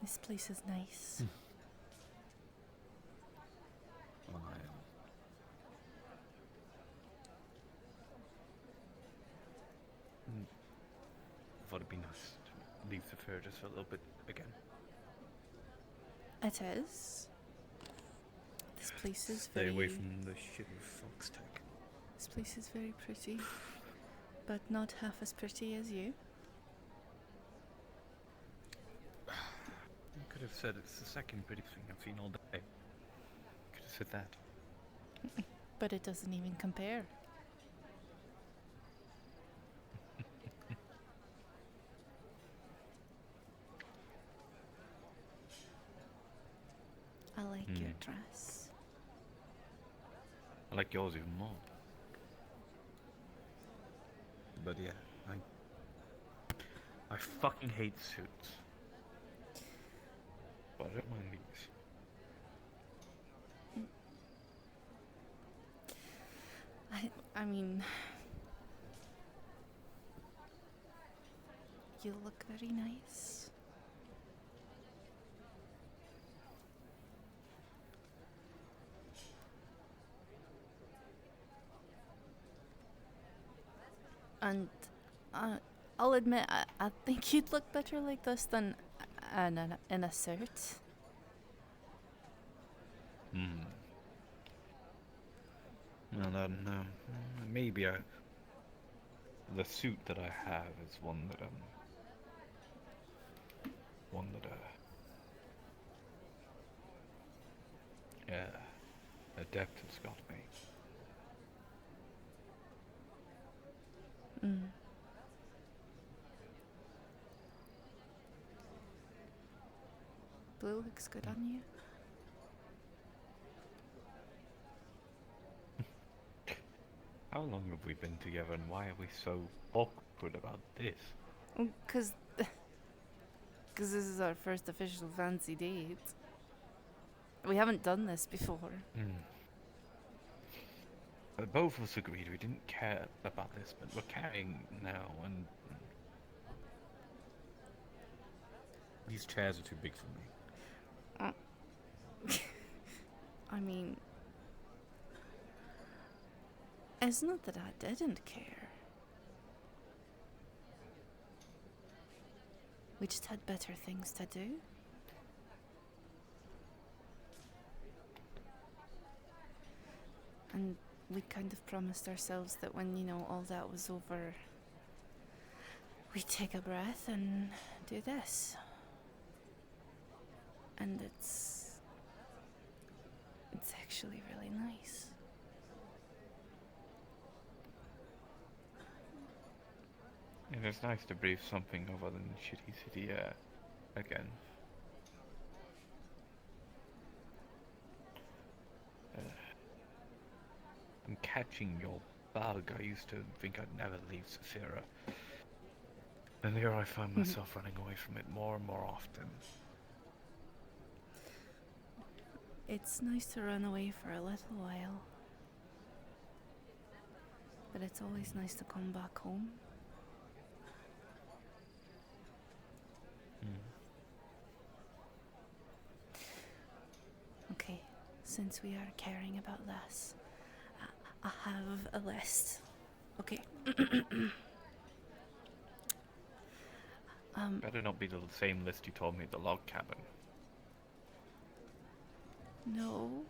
This place is nice. Thought it'd be nice to leave the fair just for a little bit again. It is. This place is Stay very... away from the shitty fox tech. This place is very pretty, but not half as pretty as you. You could have said it's the second pretty thing I've seen all day. Could have said that. But it doesn't even compare. I like your dress. I like yours even more. But yeah, I fucking hate suits. But I don't mind these. I mean, you look very nice. And I'll admit, I think you'd look better like this than in a suit. Well, then, maybe the suit that I have is one that Adept has got me. Blue looks good on you. How long have we been together, and why are we so awkward about this? Because this is our first official fancy date. We haven't done this before. Both of us agreed we didn't care about this, but we're caring now, and these chairs are too big for me. I mean, it's not that I didn't care. We just had better things to do. And we kind of promised ourselves that when, all that was over, we'd take a breath and do this. And it's actually really nice. It is nice to breathe something other than shitty city air again. I'm catching your bug. I used to think I'd never leave Saphira. And here I find myself running away from it more and more often. It's nice to run away for a little while. But it's always nice to come back home. Okay, since we are caring about this, I have a list. Okay. Better not be the same list you told me at the log cabin. No.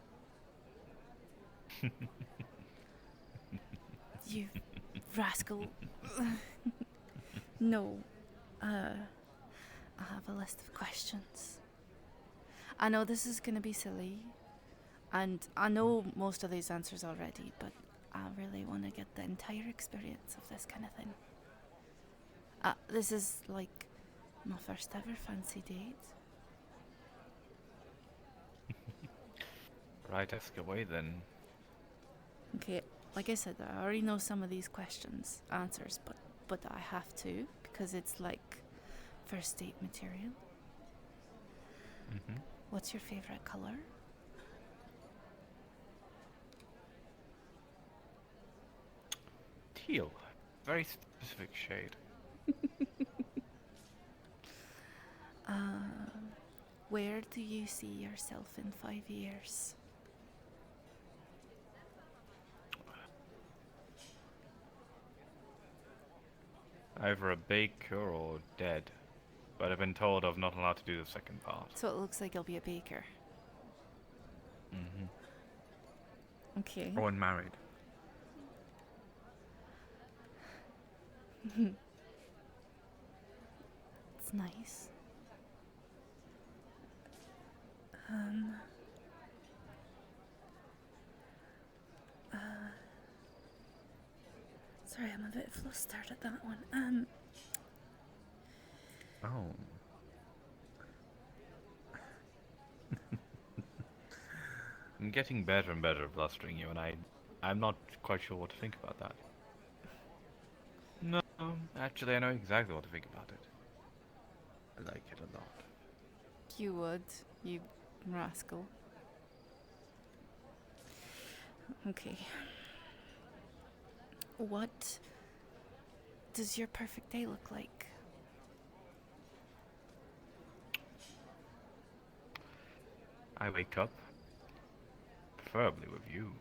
You rascal. No. I have a list of questions. I know this is gonna be silly, and I know most of these answers already, but I really want to get the entire experience of this kind of thing. This is like my first ever fancy date. Right, ask away then. Okay, like I said, I already know some of these questions, answers, but I have to because it's like first date material. Mm-hmm. What's your favorite color? Teal. Very specific shade. Where do you see yourself in 5 years? Either a baker or dead. But I've been told I'm not allowed to do the second part. So it looks like you'll be a baker. Mm-hmm. Okay. Or unmarried. It's nice. Sorry, I'm a bit flustered at that one. Oh. I'm getting better and better at blustering you, and I'm not quite sure what to think about that. No, actually, I know exactly what to think about it. I like it a lot. You would, you rascal. Okay. What does your perfect day look like? I wake up, preferably with you.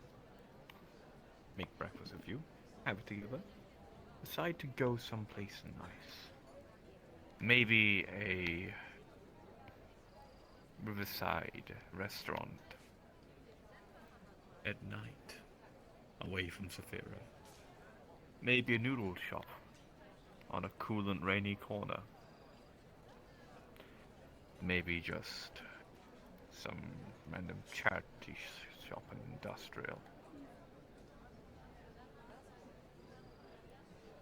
Make breakfast with you. Have it together. Decide to go someplace nice. Maybe a riverside restaurant at night, away from Saphira. Maybe a noodle shop on a cool and rainy corner. Maybe just some random charity shop in industrial.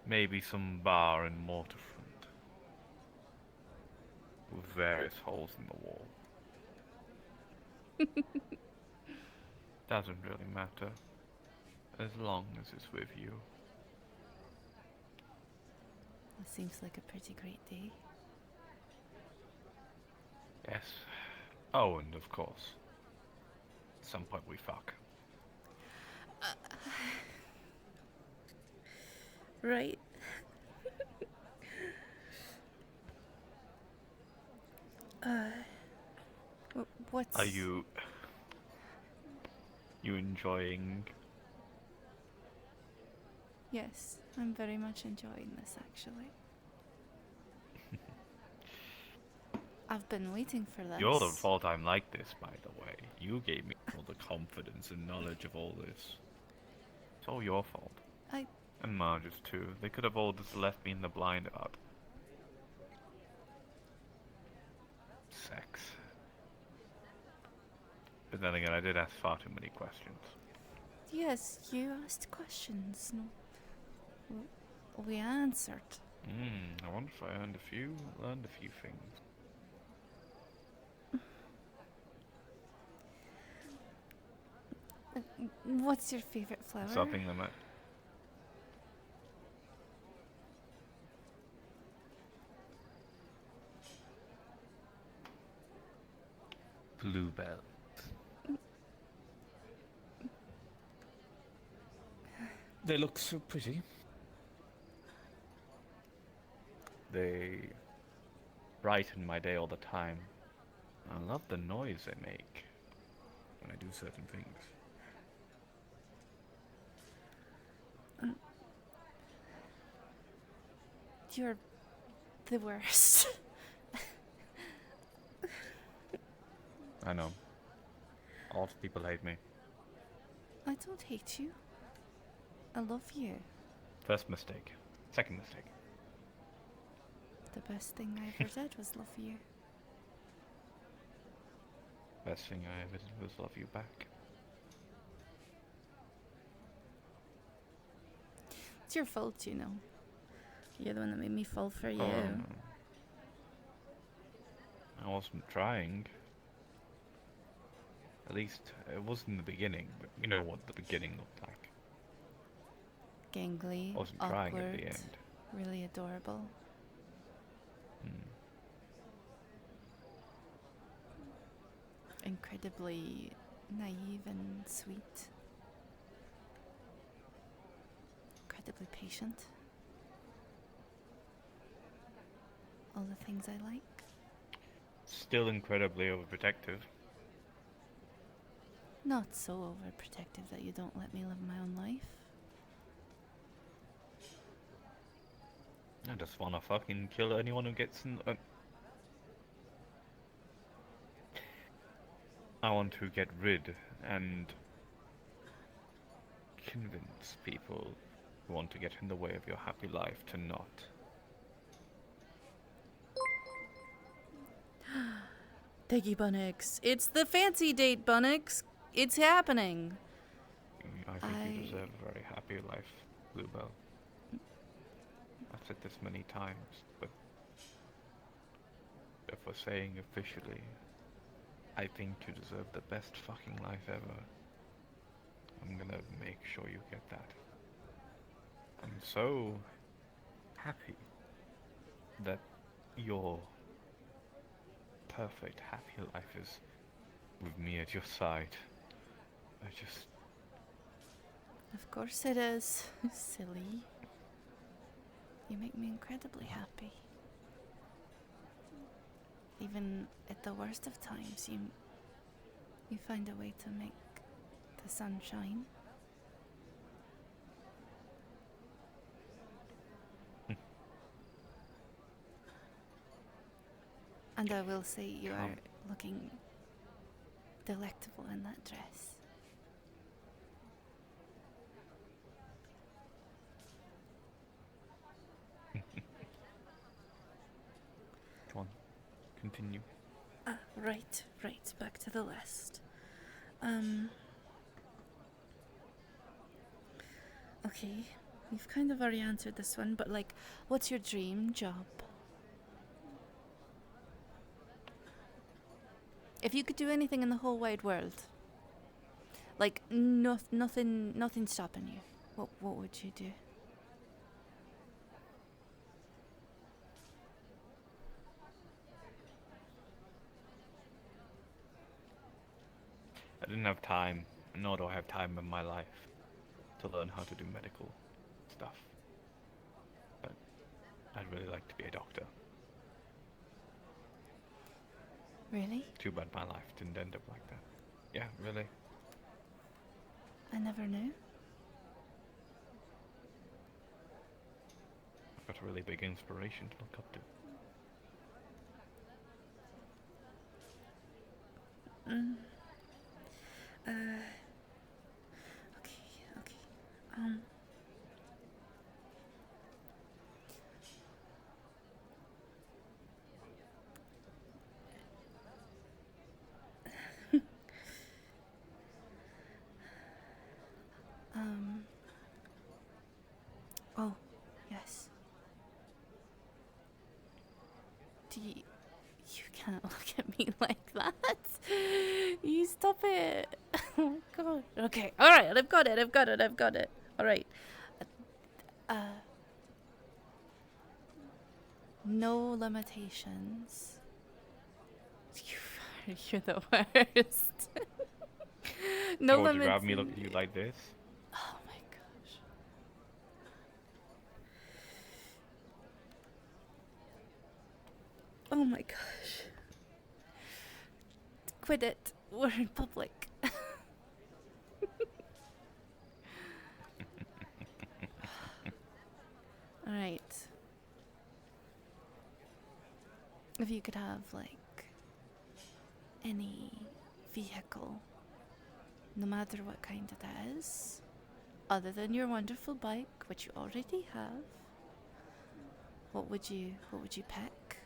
Maybe some bar in Waterfront with various holes in the wall. Doesn't really matter, as long as it's with you. It seems like a pretty great day. Yes. Oh, and of course, at some point we fuck. Right. What's... Are you enjoying? Yes, I'm very much enjoying this actually. I've been waiting for this. You're the fault I'm like this, by the way. You gave me all the confidence and knowledge of all this. It's all your fault. And Marge's too. They could have all just left me in the blind about sex. But then again, I did ask far too many questions. Yes, you asked questions. No, we answered. I wonder if I learned a few things. What's your favorite flower? Something that might... Bluebell. They look so pretty. They brighten my day all the time. I love the noise they make when I do certain things. You're the worst. I know. A lot of people hate me. I don't hate you. I love you. First mistake. Second mistake. The best thing I ever did was love you. Best thing I ever did was love you back. It's your fault, you know. You're the one that made me fall for you. Oh, no. I wasn't trying. At least it was in the beginning, but you know what the beginning looked like. Gangly, I wasn't awkward, trying at the end. really adorable. Hmm. Incredibly naive and sweet. Incredibly patient. All the things I like. Still incredibly overprotective. Not so overprotective that you don't let me live my own life. I just wanna fucking kill anyone who gets in. I want to get rid and convince people who want to get in the way of your happy life to not. Piggy Bunnix, it's the fancy date, Bunnix. It's happening. I think you deserve a very happy life, Bluebell. I've said this many times, but if we're saying officially, I think you deserve the best fucking life ever. I'm gonna make sure you get that. I'm so happy that your perfect happy life is with me at your side. I just... Of course it is. Silly. You make me incredibly happy. Even at the worst of times, you find a way to make the sun shine. And I will say you are looking delectable in that dress. Come on, continue. Right, back to the list. Okay, you've kind of already answered this one, but like, what's your dream job? If you could do anything in the whole wide world, like nothing stopping you, what would you do? I didn't have time, nor do I have time in my life to learn how to do medical stuff. But I'd really like to be a doctor. Really? Too bad my life didn't end up like that. Yeah, really. I never knew. I've got a really big inspiration to look up to. Okay. Oh, yes. You can't look at me like that. You stop it. Oh my god. Okay, alright, I've got it. Alright. No limitations. You're the worst. No Would you rather limitations. me look at you like this? Oh my gosh. Oh my gosh. Quit it. We're in public. Alright. If you could have, like, any vehicle, no matter what kind it is, other than your wonderful bike, which you already have, What would you pick?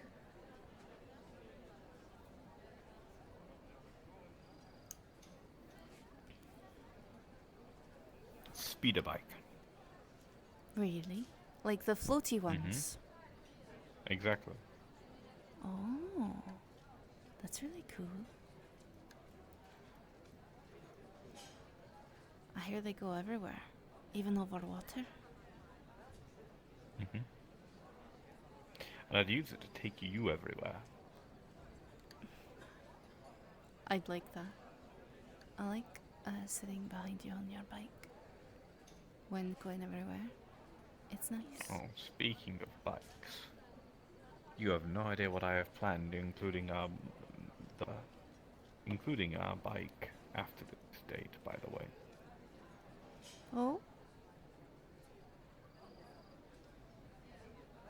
Speeder bike. Really? Like the floaty Mhm. ones? Exactly. Oh, that's really cool. I hear they go everywhere, even over water. Mhm. And I'd use it to take you everywhere. I'd like that. I like sitting behind you on your bike when going everywhere. It's nice. Oh, speaking of bikes, you have no idea what I have planned, the including our bike after this date. By the way, Oh,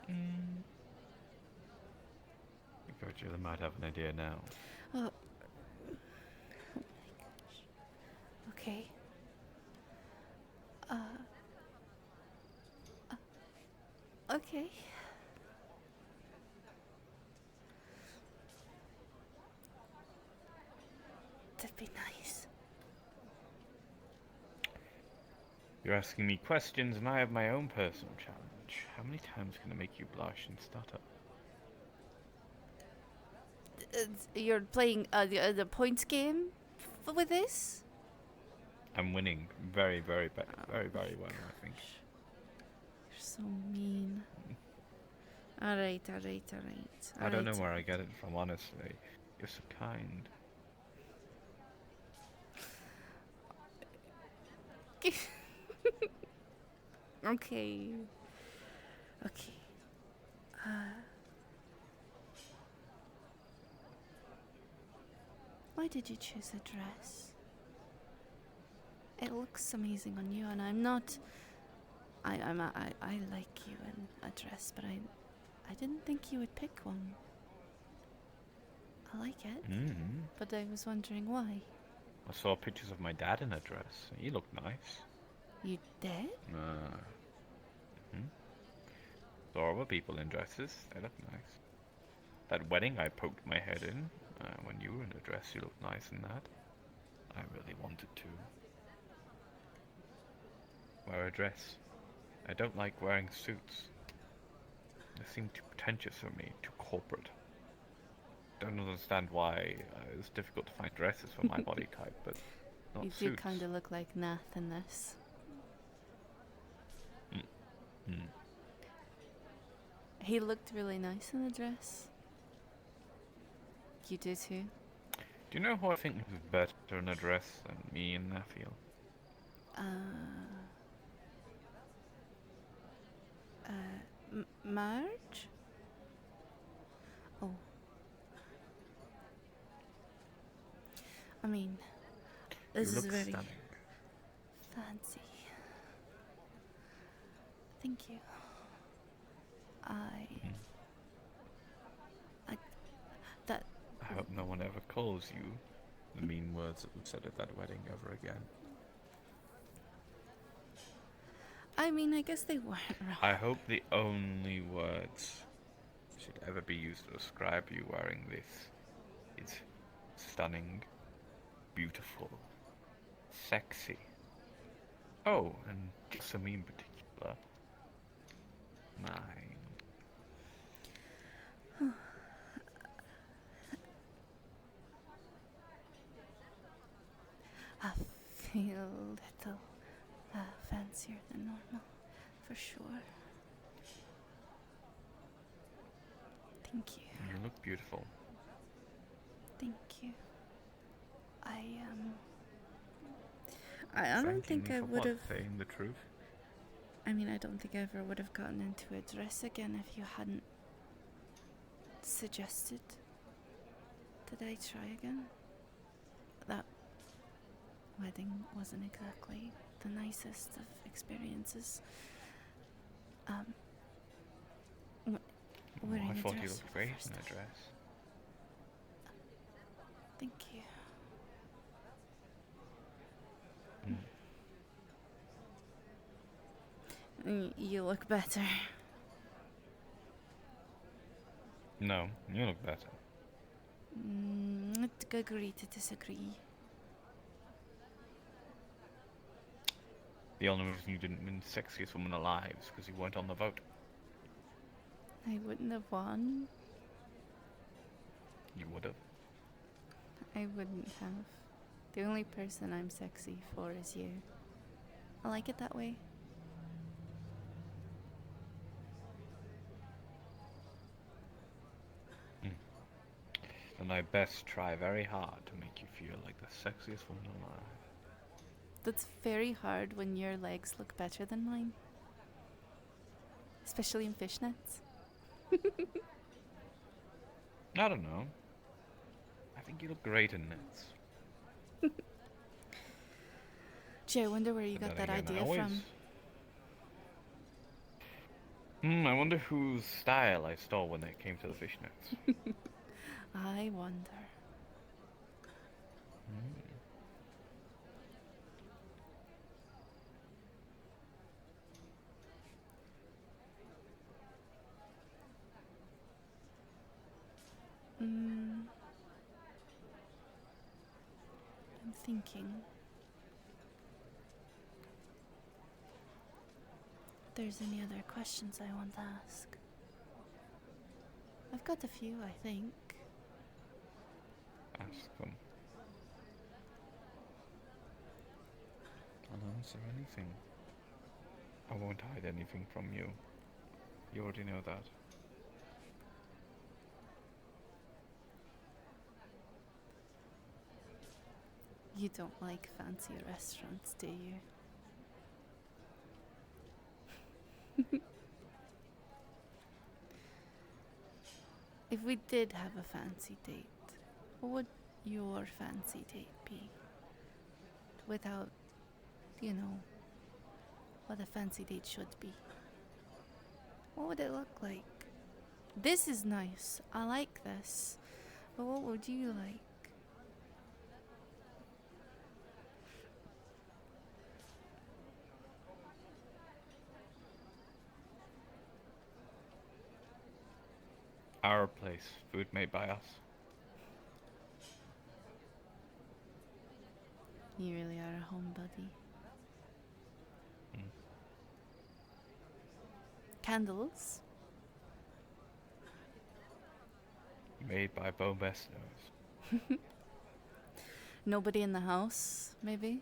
mm. I thought you might have an idea now. oh, okay. Uh, okay. That'd be nice. You're asking me questions, and I have my own personal challenge. How many times can I make you blush and stutter? You're playing the points game with this? I'm winning very, very, Oh, very, very well, I think. you're so mean. Alright, alright, alright. I don't know where I get it from, honestly. You're so kind. Okay. Okay. Why did you choose a dress? It looks amazing on you, and I'm not. I like you in a dress, but I didn't think you would pick one. I like it, Mm-hmm. but I was wondering why. I saw pictures of my dad in a dress. He looked nice. You did? Hmm. Saw other people in dresses. They look nice. That wedding I poked my head in, when you were in a dress, you looked nice in that. I really wanted to wear a dress. I don't like wearing suits. They seem too pretentious for me, too corporate. Don't understand why it's difficult to find dresses for my body type, but not You do suits. kind of look like Nath in this. Mm. He looked really nice in the dress. You do too. Do you know who I think is better in a dress than me and Nafil? Marge? Oh. I mean, this You is look very stunning. fancy. Thank you. I that I hope no one ever calls you the mean words that were said at that wedding ever again. I mean, I guess they weren't wrong. I hope the only words should ever be used to describe you wearing this is stunning, beautiful, sexy. Oh, and just for me in particular, mine. I feel a little fancier than normal, for sure. Thank you. You look beautiful. Thank you. I don't Thanking think me I for would what? have. Saying the truth? I mean, I don't think I ever would have gotten into a dress again if you hadn't suggested that I try again. That wedding wasn't exactly the nicest of experiences. Wearing I a thought dress you for looked the great first in a time. dress. Thank you. You look better. No, you look better. Agree to disagree. The only reason you didn't win sexiest woman alive is because you weren't on the vote. I wouldn't have won. You would have. I wouldn't have. The only person I'm sexy for is you. I like it that way. And I best try very hard to make you feel like the sexiest woman alive. That's very hard when your legs look better than mine. Especially in fishnets. I don't know. I think you look great in nets. Gee, I wonder where you But got then that again, idea from. I wonder whose style I stole when it came to the fishnets. I wonder. I'm thinking. If there's any other questions I want to ask. I've got a few, I think. Ask them. I'll answer anything. I won't hide anything from you. You already know that. You don't like fancy restaurants, do you? If we did have a fancy date, what would your fancy date be? Without, you know, what a fancy date should be. What would it look like? This is nice. I like this. But what would you like? Our place, food made by us. You really are a homebody. Mm. Candles? Made by Bo Bestos. Nobody in the house, maybe?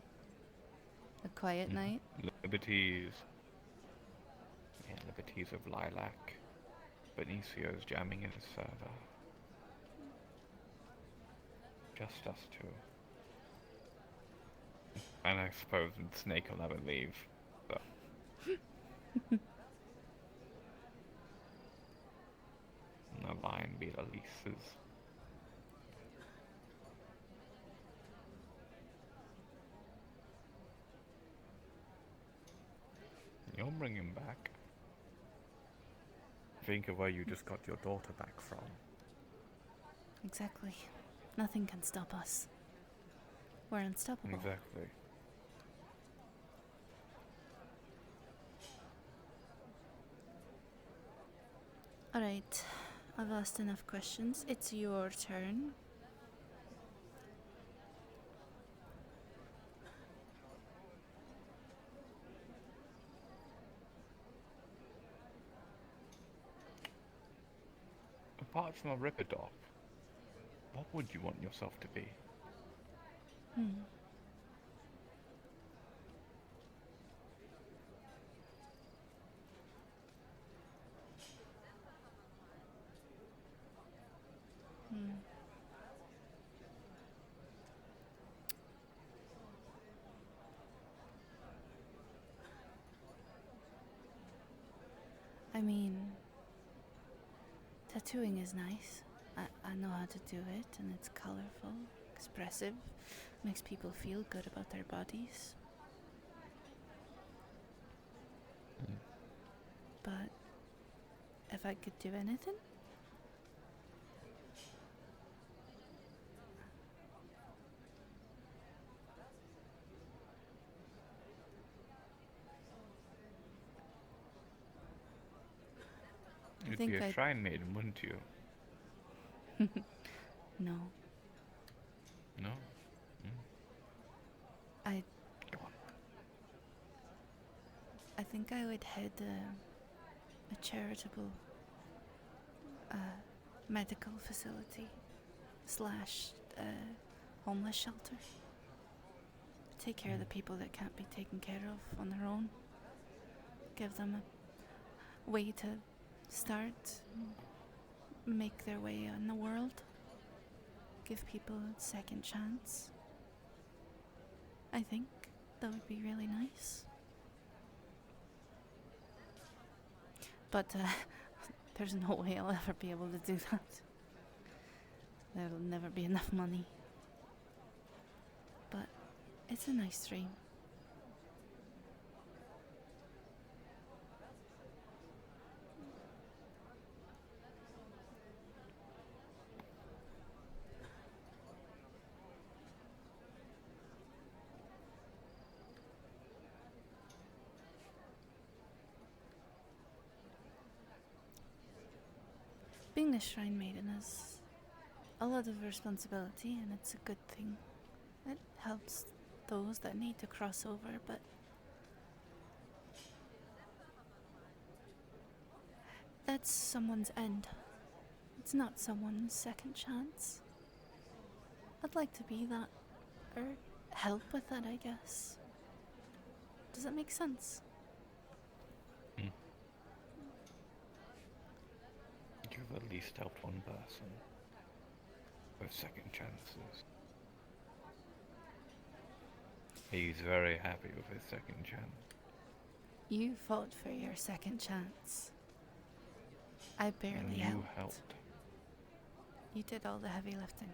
A quiet night? Liberties. Yeah, liberties of lilac. Benicio's jamming in his server. Just us two. And I suppose Snake will never leave. So. And the line be the leases. You'll bring him back. Think of where you just got your daughter back from. Exactly. Nothing can stop us. We're unstoppable. Exactly. Alright, I've asked enough questions. It's your turn. Apart from a ripper dog, what would you want yourself to be? I mean, tattooing is nice. I know how to do it, and it's colorful, expressive, makes people feel good about their bodies. But if I could do anything, You'd think be a I'd- shrine maiden, wouldn't you? No. No? I Go on. I think I would head a charitable medical facility slash homeless shelter. Take care of the people that can't be taken care of on their own. Give them a way to start, make their way in the world. Give people a second chance. I think that would be really nice. But there's no way I'll ever be able to do that. There'll never be enough money. But it's a nice dream. Being a shrine maiden is a lot of responsibility, and it's a good thing. It helps those that need to cross over, but that's someone's end. It's not someone's second chance. I'd like to be that, or help with that, I guess. Does that make sense? You've at least helped one person with second chances. He's very happy with his second chance. You fought for your second chance. I barely And you helped. helped. You did all the heavy lifting.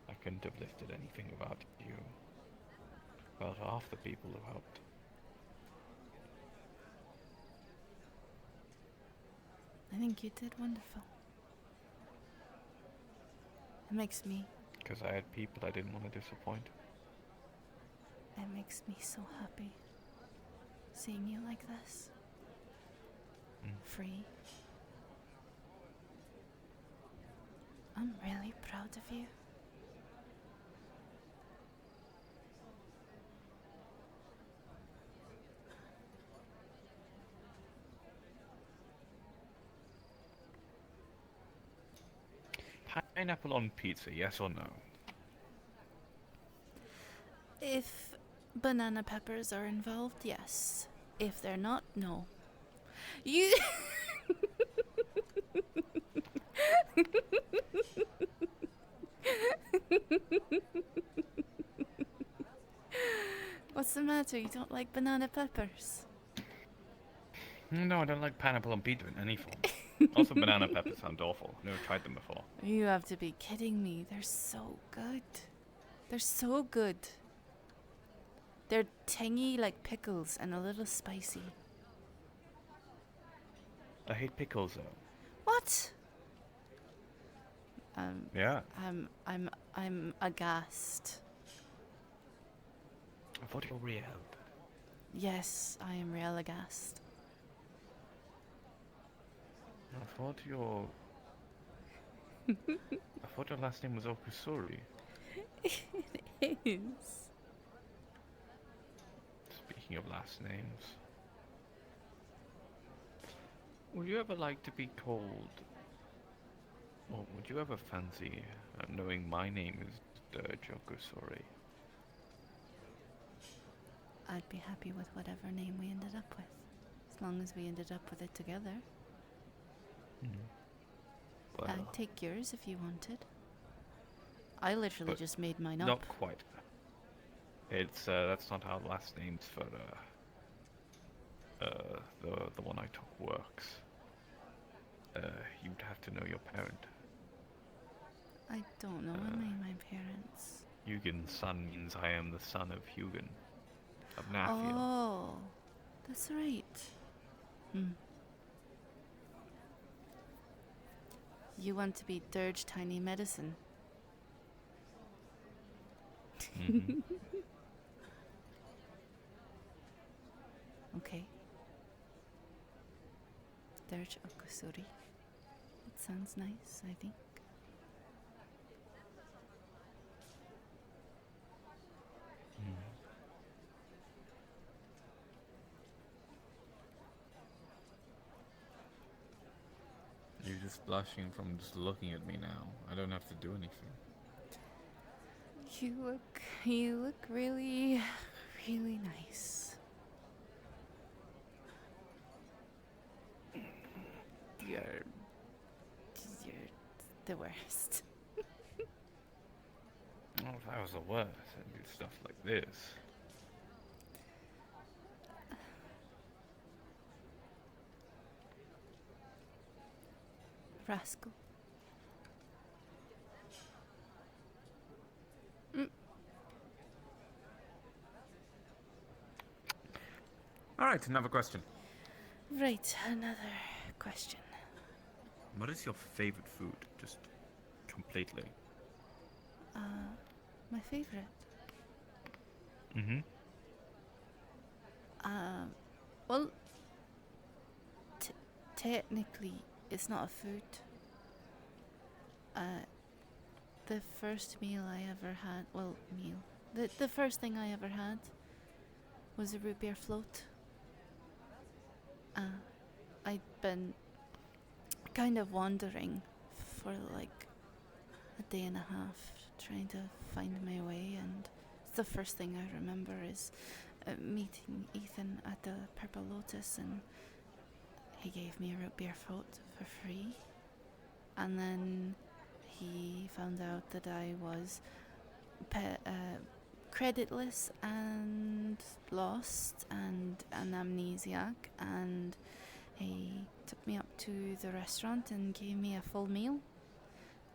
I couldn't have lifted anything without you. About half the people who helped. I think you did wonderful. It makes me Because I had people I didn't want to disappoint. me so happy seeing you like this. Free. I'm really proud of you. Pineapple on pizza, yes or no? If banana peppers are involved, yes. If they're not, no. You. What's the matter? You don't like banana peppers? No, I don't like pineapple on pizza in any form. Also, banana peppers sound awful. Never tried them before. You have to be kidding me. They're so good. They're so good. They're tangy like pickles and a little spicy. I hate pickles though. What? Yeah. I'm aghast. I thought you were real. Yes, I am real aghast. I thought your... I thought your last name was Okusori. It is. Speaking of last names... Would you ever like to be called... Or would you ever fancy knowing my name is Dirge Okusori? I'd be happy with whatever name we ended up with. As long as we ended up with it together. Well, I'd take yours if you wanted. I literally But just made mine up. not quite. It's that's not how last names for the one I took works. You'd have to know your parent. I don't know any of my parents. Hugin's son means I am the son of Hugin of Nafia. Oh, that's right. You want to be Dirge Tiny Medicine. Mhm. Okay. Dirge Okusuri. sounds nice, I think. Hmm. You're just blushing from just looking at me now. I don't have to do anything. You look really, really nice. You're, you're the worst. Oh, if I was the worst, I'd do stuff like this. Rascal. Mm, Alright, another question. right, another question. What is your favorite food? Just completely. My favorite. Mm-hmm. Um, well, technically, it's not a food. The first meal I ever had, well, the first thing I ever had was a root beer float. I'd been kind of wandering for like a day and a half, trying to find my way, and the first thing I remember is meeting Ethan at the Purple Lotus, and he gave me a root beer float for free. And then he found out that I was creditless and lost and an amnesiac, and he took me up to the restaurant and gave me a full meal.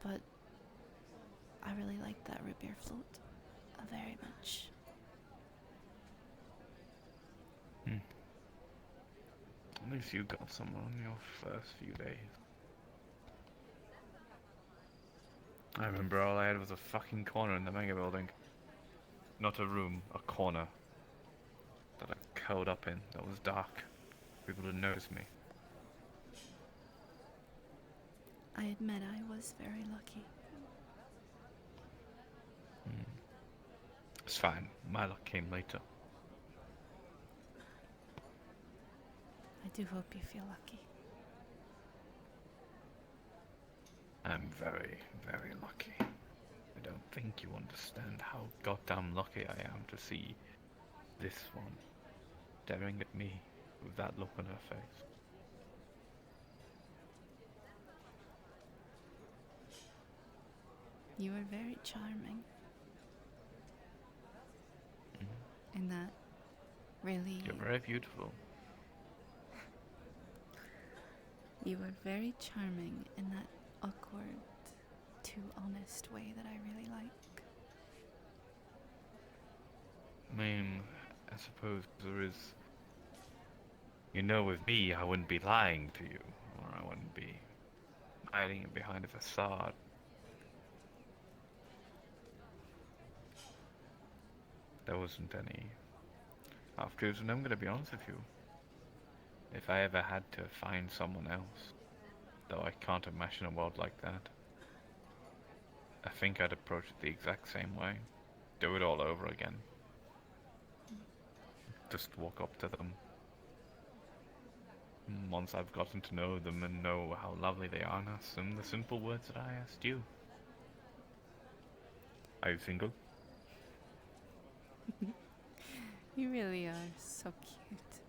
But I really liked that root beer float very much. At least you got someone on your first few days. I remember all I had was a fucking corner in the mega building. Not a room, a corner. That I curled up in, that was dark. People didn't notice me. I admit I was very lucky. It's fine, my luck came later. I do hope you feel lucky. I'm very, very lucky. I don't think you understand how goddamn lucky I am to see this one staring at me with that look on her face. You were very charming. In that really... You're very beautiful. You were very charming in that awkward, too honest way that I really like. I mean, I suppose there is... You know, with me, I wouldn't be lying to you, or I wouldn't be hiding it behind a facade. There wasn't any half-truths, and I'm gonna be honest with you. If I ever had to find someone else, though I can't imagine a world like that, I think I'd approach it the exact same way. Do it all over again. Just walk up to them. Once I've gotten to know them and know how lovely they are, and ask them the simple words that I asked you. Are you single? You really are so cute.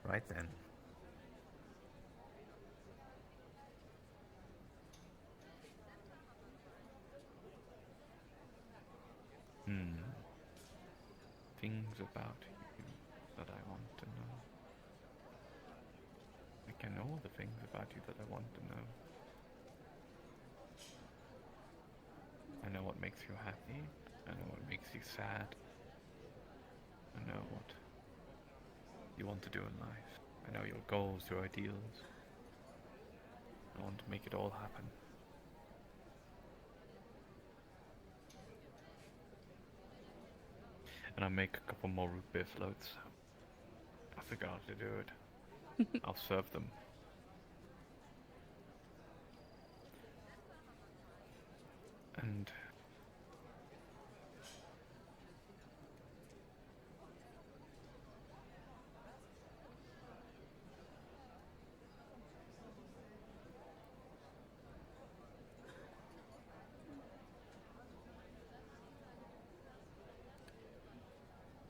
Right then. Things about you that I want to know. I can know all the things about you that I want to know. I know what makes you happy. I know what makes you sad. I know what you want to do in life. I know your goals, your ideals. I want to make it all happen. and I make a couple more root beer floats. I figure out how to do it. I'll serve them. And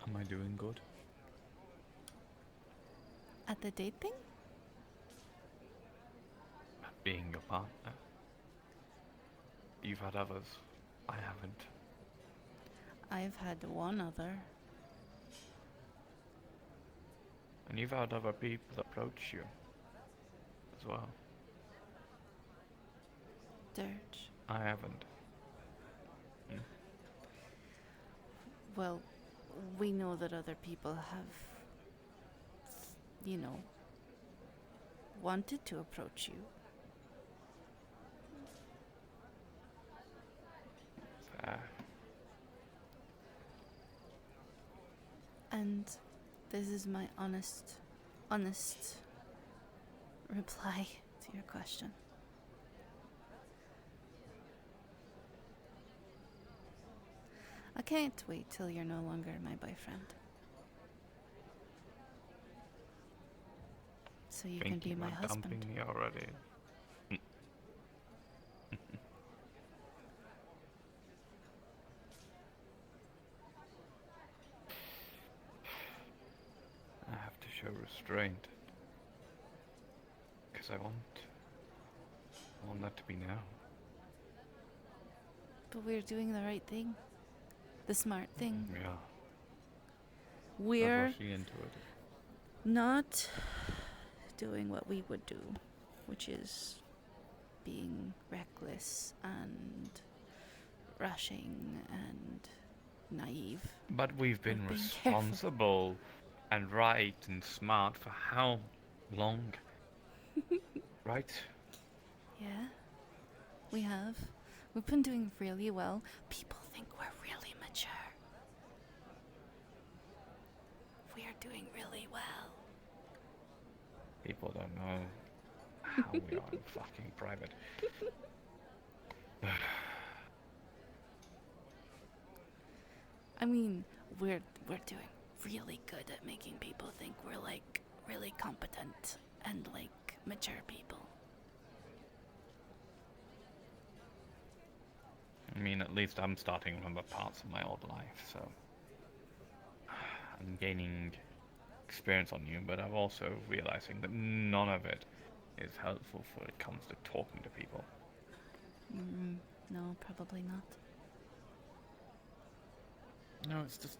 am I doing good? At the date thing? Being your partner. You've had others. I haven't. I've had one other. And you've had other people approach you as well. Dirge. I haven't. Well, we know that other people have, you know, wanted to approach you. And this is my honest reply to your question. I can't wait till you're no longer my boyfriend. So you can be my husband. Dumping me already. I have to show restraint. Because I want that to be now. But we're doing the right thing. The smart thing. Yeah. We're Not rushing into it. not doing what we would do, which is being reckless and rushing and naive. But we've been We're being careful. responsible and right and smart for how long? Right? Yeah, we have. We've been doing really well. People think we're really mature. We are doing really well. People don't know how we are in fucking private. I mean, we're doing really good at making people think we're like really competent and like mature people. I mean, at least I'm starting to remember parts of my old life, so I'm gaining experience on you, but I'm also realizing that none of it is helpful when it comes to talking to people. No, probably not. No, it's just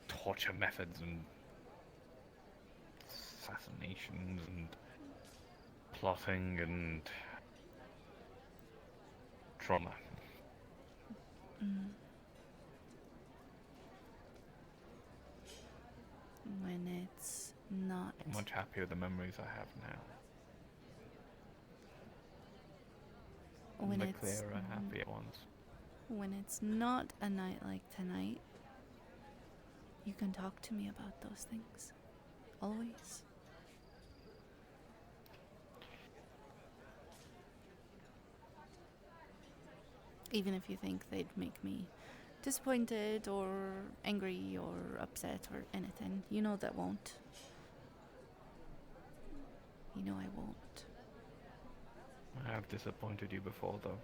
torture methods and assassinations and plotting and trauma. When it's not. I'm much happier with the memories I have now. When the it's clearer, happier ones. when it's not a night like tonight, you can talk to me about those things. Always. Even if you think they'd make me disappointed or angry or upset or anything, you know that won't. You know I won't. I have disappointed you before, though.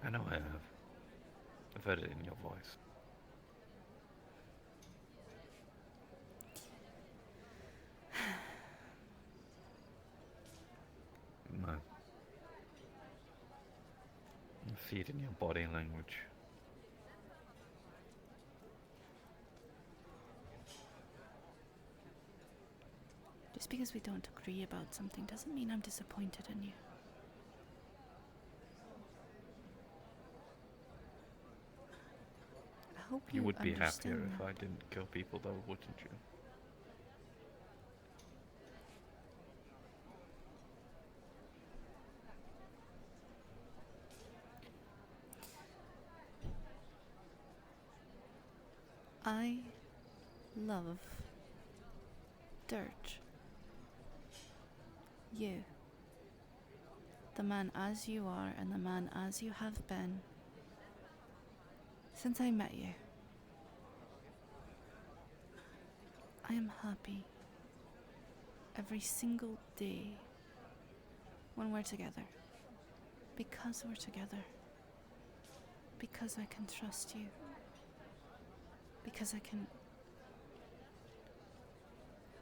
I know I have. I've heard it in your voice. No. I see it in your body language. Just because we don't agree about something doesn't mean I'm disappointed in you. I hope You would be happier understand if that. I didn't kill people, though, wouldn't you? I love Dirge. You. The man as you are and the man as you have been since I met you. I am happy every single day when we're together. Because we're together. Because I can trust you. Because I can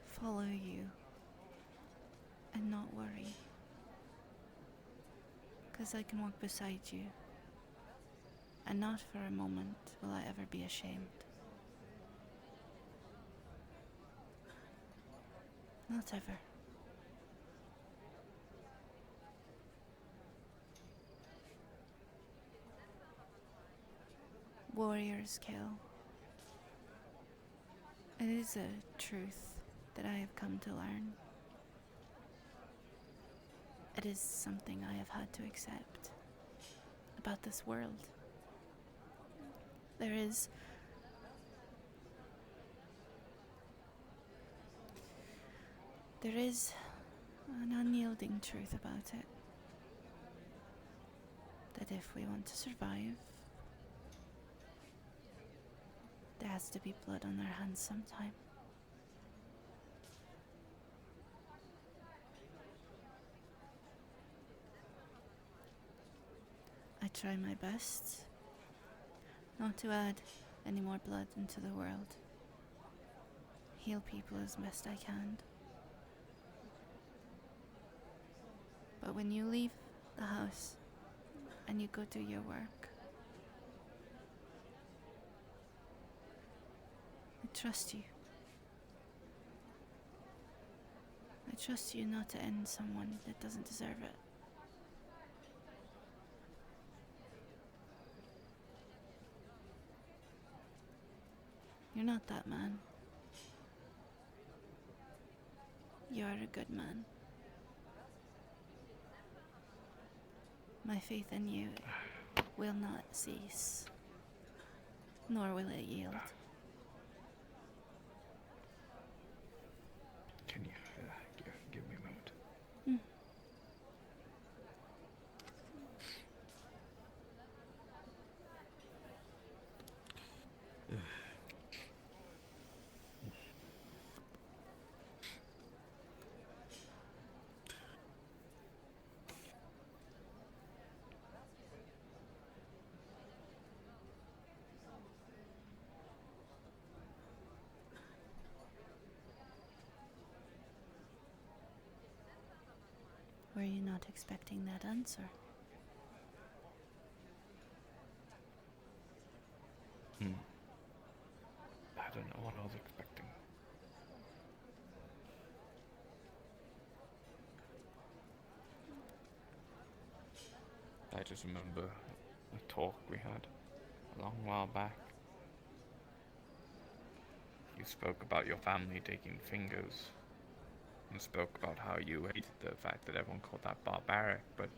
follow you and not worry. Because I can walk beside you, and not for a moment will I ever be ashamed. Not ever. Warriors kill. It is a truth that I have come to learn. It is something I have had to accept about this world. There is an unyielding truth about it. That if we want to survive, there has to be blood on our hands sometime. I try my best not to add any more blood into the world. Heal people as best I can. But when you leave the house and you go do your work, I trust you. I trust you not to end someone that doesn't deserve it. You're not that man. You're a good man. My faith in you will not cease, nor will it yield. Can you give me a moment? Were you not expecting that answer? I don't know what I was expecting. I just remember a talk we had a long while back. You spoke about your family taking fingers, and spoke about how you hated the fact that everyone called that barbaric, but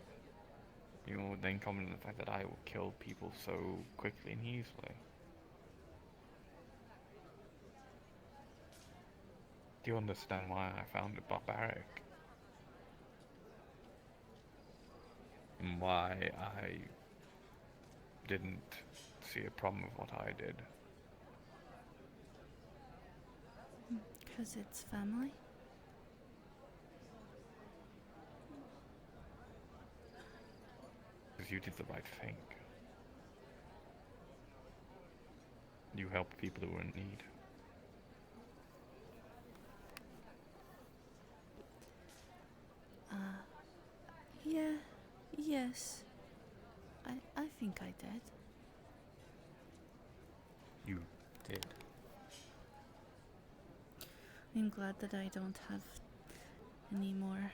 you then commented on the fact that I will kill people so quickly and easily. Do you understand why I found it barbaric? And why I didn't see a problem with what I did? 'Cause it's family? Because you did the right thing. You helped people who were in need. Yes. I think I did. You did. I'm glad that I don't have any more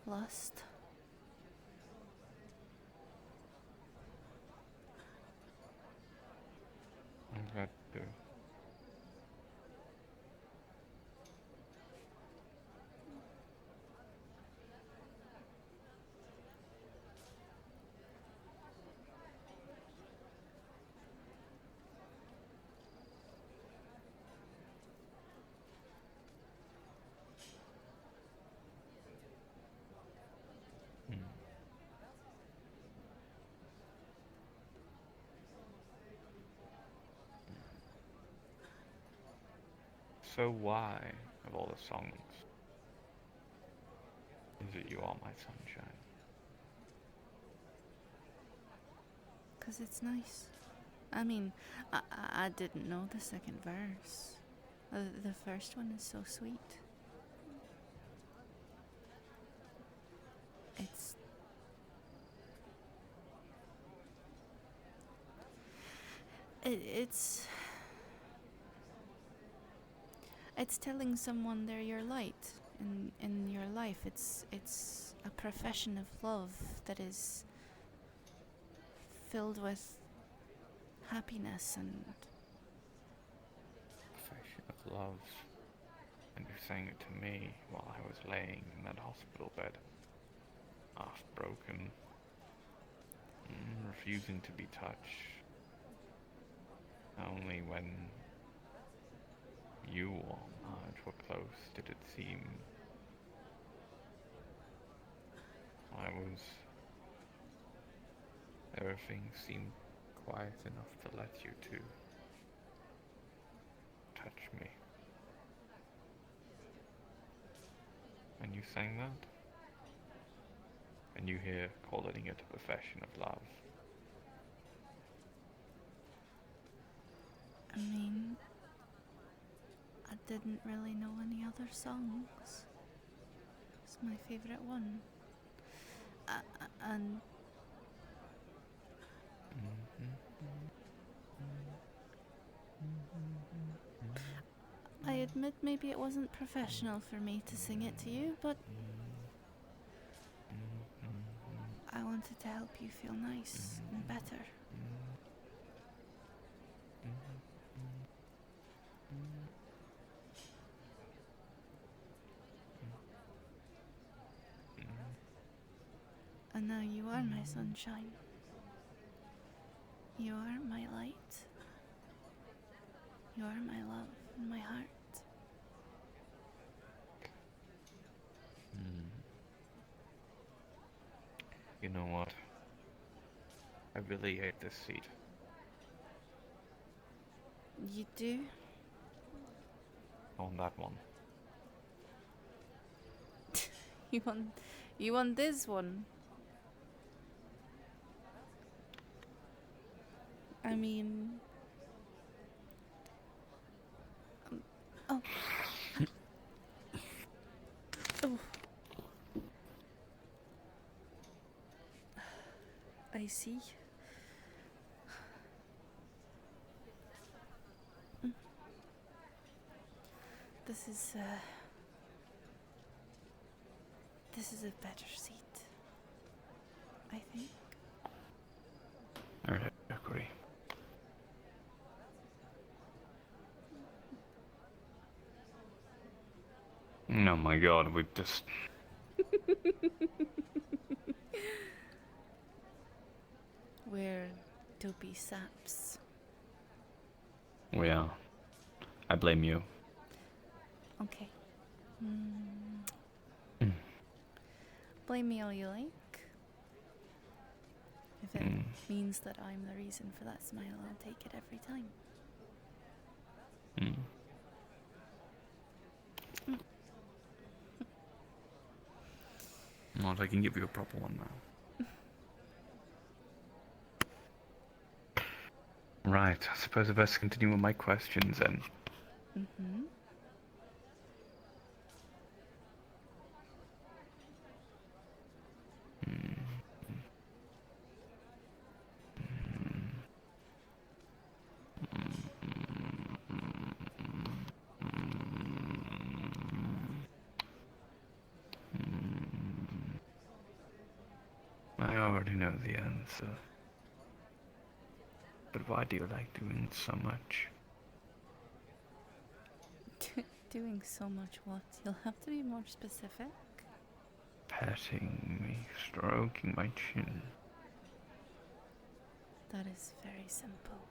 lust. I'm glad to. So why, of all the songs, is it You Are My Sunshine? 'Cause it's nice. I mean, I didn't know the second verse. The first one is so sweet. It's it's it's telling someone they're your light in your life. It's a profession of love that is filled with happiness and Confession of love. And you sang it to me while I was laying in that hospital bed, half broken, refusing to be touched. Only when you or Marge were close did it seem everything seemed quiet enough to let you to touch me. And you sang that? And you here calling it a profession of love. I mean, I didn't really know any other songs. It's my favorite one. And I admit maybe it wasn't professional for me to sing it to you, but I wanted to help you feel nice and better. And now you are my sunshine. You are my light. You are my love and my heart. You know what? I really hate this seat. You do? On that one. You want this one? I mean... oh. Oh. I see. This is a better seat, I think. I agree. Oh my god, we've just... We're dopey saps. We are. I blame you. Okay. Blame me all you like. If it means that I'm the reason for that smile, I'll take it every time. Not I can give you a proper one now. Right, I suppose I best continue with my questions then. I already know the answer. But why do you like doing so much? Doing so much what? You'll have to be more specific. Patting me, stroking my chin. That is very simple.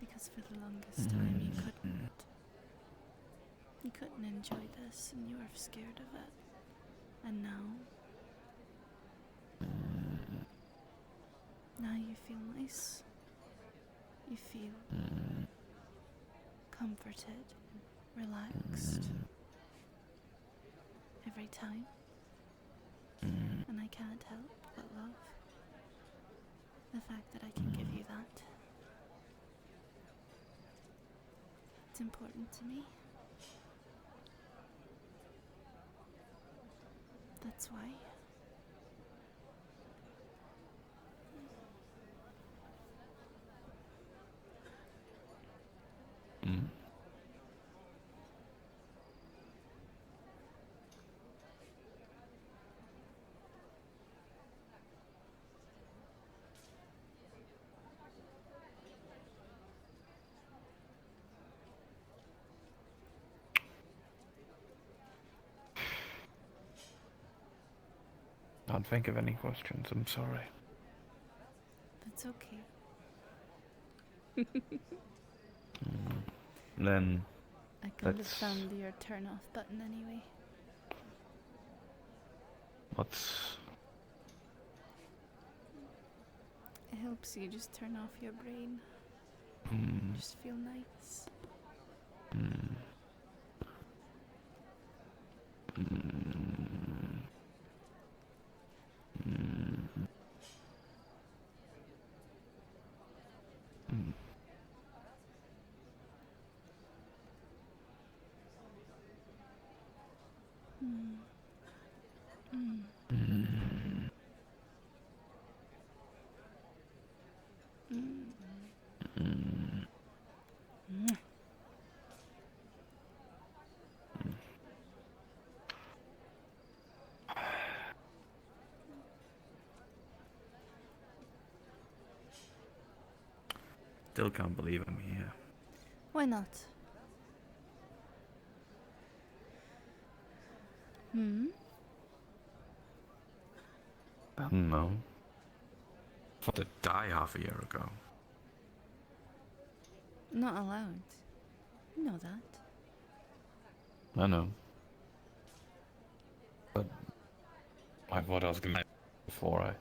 Because for the longest time you couldn't. You couldn't enjoy this and you were scared of it. And now you feel nice. You feel comforted, relaxed every time, and I can't help but love the fact that I can give you that. It's important to me. That's why. Can't think of any questions, I'm sorry. That's okay. Then I could have let's... found your turn off button anyway. What's... It helps you just turn off your brain. Just feel nice. Still can't believe I'm here. Why not? I don't know. I thought to die half a year ago. Not allowed. You know that. I know. But I thought I was gonna before I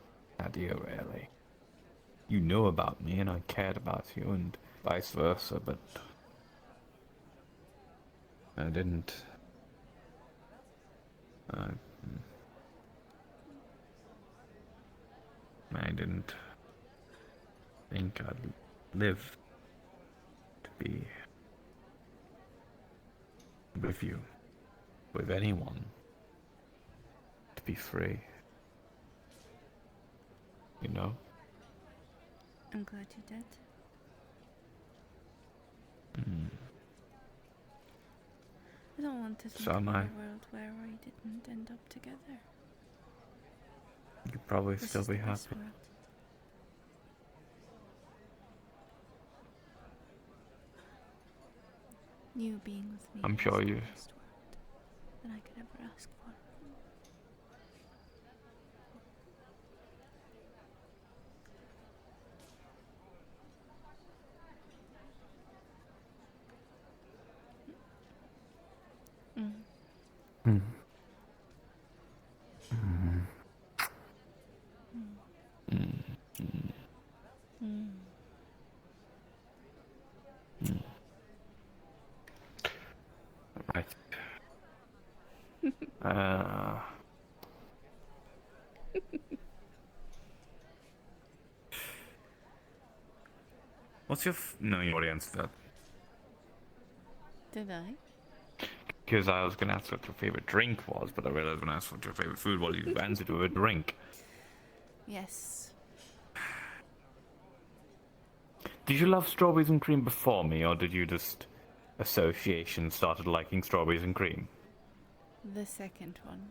had you, really. You knew about me and I cared about you and vice versa, but I didn't. I didn't think I'd live to be with you, with anyone, to be free. You know? I'm glad you did. I don't want to think So am about I. a world where we didn't end up together. You'd probably This still is be the best happy. world. You being with me I'm is sure the you- best world that I could ever ask for. Right. uh, what's your no, you already answered that. Did I? Because I was going to ask what your favorite drink was, but I realized when I asked what your favorite food was, you answered with a drink. Yes. Did you love strawberries and cream before me, or did you just association started liking strawberries and cream? The second one.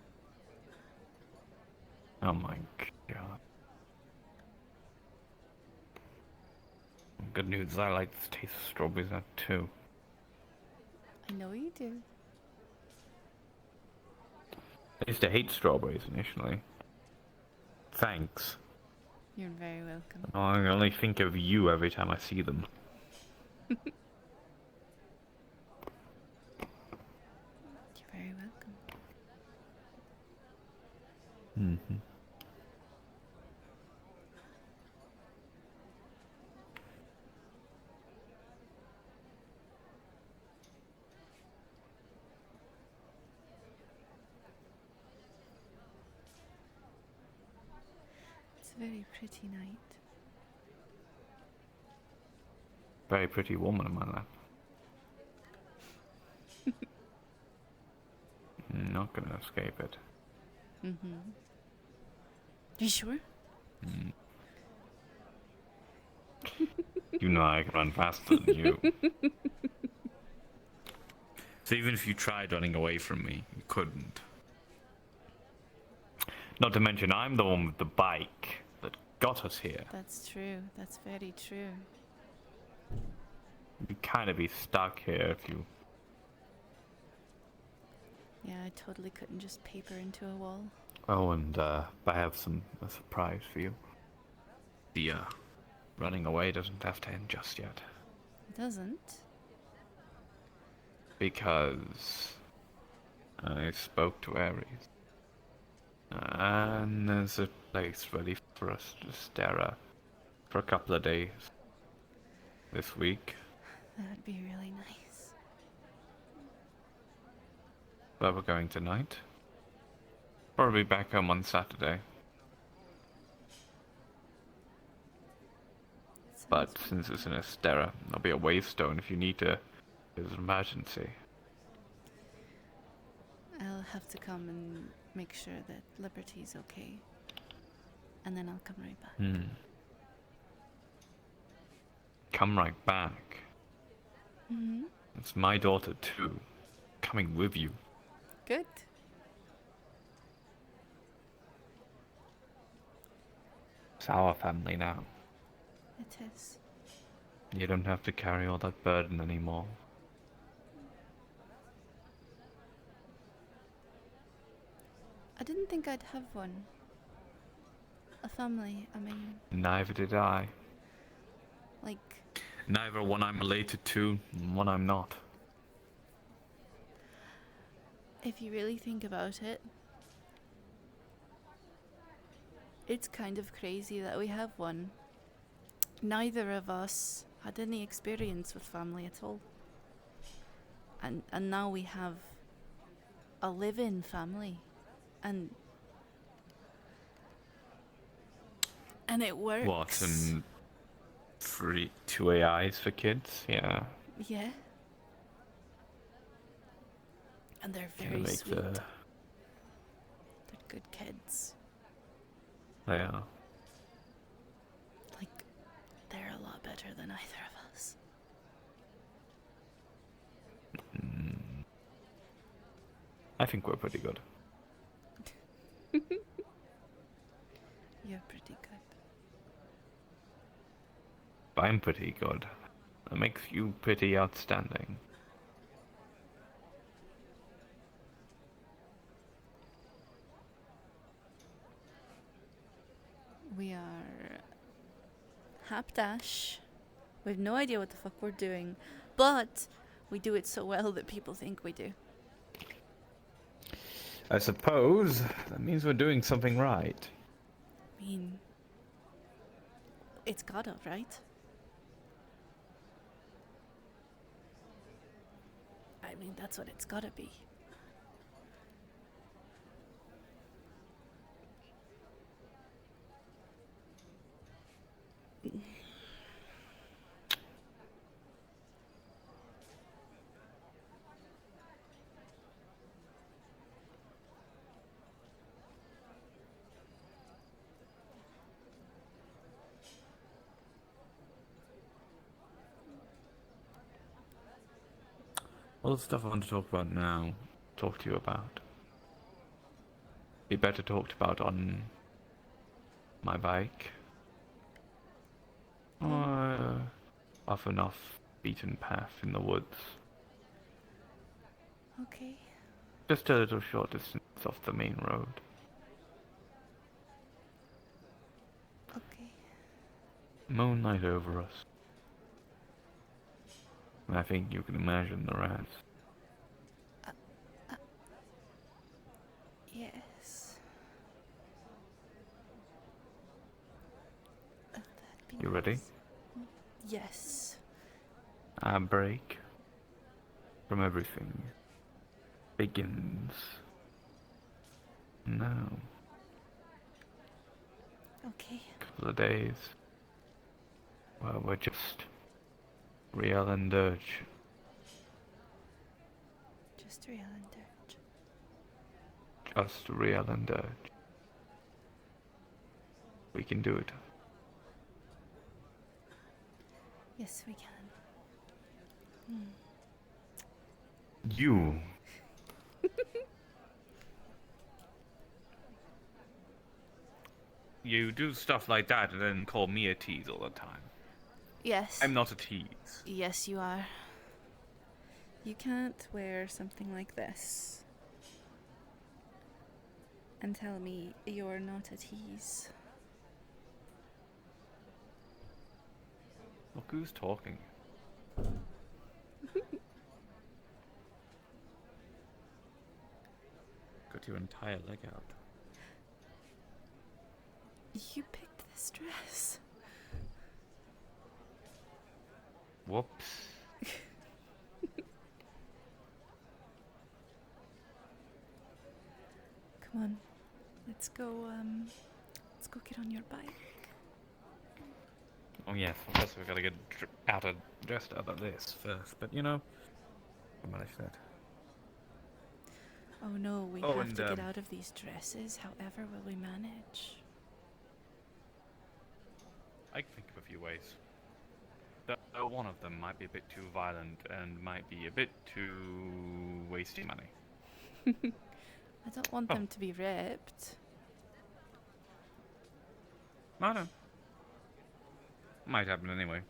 Oh my god. Good news, I like the taste of strawberries now too. I know you do. I used to hate strawberries initially. Thanks. You're very welcome. I only think of you every time I see them. You're very welcome. Mm-hmm. a very pretty night. Very pretty woman in my lap. I'm not gonna escape it. Mm-hmm. You sure? Mm. You know I can run faster than you. So even if you tried running away from me, you couldn't. Not to mention, I'm the one with the bike that got us here. That's true. That's very true. You'd kind of be stuck here if you... Yeah, I totally couldn't just paper into a wall. Oh, and I have a surprise for you. The running away doesn't have to end just yet. It doesn't? Because I spoke to Ares. And there's a place ready for us to stare at for a couple of days this week. That would be really nice. Where we're going tonight. Probably back home on Saturday. But since it's in Estera, there'll be a wavestone if you need to. There's an emergency. I'll have to come and make sure that Liberty's okay. And then I'll come right back. Come right back. Mm-hmm. It's my daughter too. Coming with you. Good. It's our family now. It is. You don't have to carry all that burden anymore. I didn't think I'd have one. A family, I mean, Neither did I. like, Neither one I'm related to, and one I'm not. if you really think about it, it's kind of crazy that we have one. Neither of us had any experience with family at all. And now we have a live-in family. And it works. What, and two AIs for kids? Yeah. Yeah. And they're Gonna very make sweet. They're good kids. They are. Like, they're a lot better than either of us. I think we're pretty good. You're pretty good. I'm pretty good. That makes you pretty outstanding. We are Hapdash. We have no idea what the fuck we're doing, but we do it so well that people think we do. I suppose that means we're doing something right. I mean, it's gotta, right? I mean, that's what it's gotta be. All the stuff I want to talk about now, talk to you about. Be better talked about on my bike. Or off and off beaten path in the woods. Okay. Just a little short distance off the main road. Okay. Moonlight over us. I think you can imagine the rest. Yes. That'd be You ready? nice. Yes. Our break from everything begins now. Okay. Couple of days. Well, we're just real and dirge. Just real and dirt. Just real and dirge. We can do it. Yes, we can. You. You do stuff like that and then call me a tease all the time. Yes. I'm not a tease. Yes, you are. You can't wear something like this and tell me you're not a tease. Look who's talking. Got your entire leg out. You picked this dress. Whoops. Come on. Let's go get on your bike. Oh yes, I guess we gotta get dressed out of this first, but you know, we'll manage that. Oh no, we Oh, have and, to get out of these dresses. However will we manage? I can think of a few ways. Though one of them might be a bit too violent and might be a bit too wasting money. I don't want them to be ripped. I know. Might happen anyway.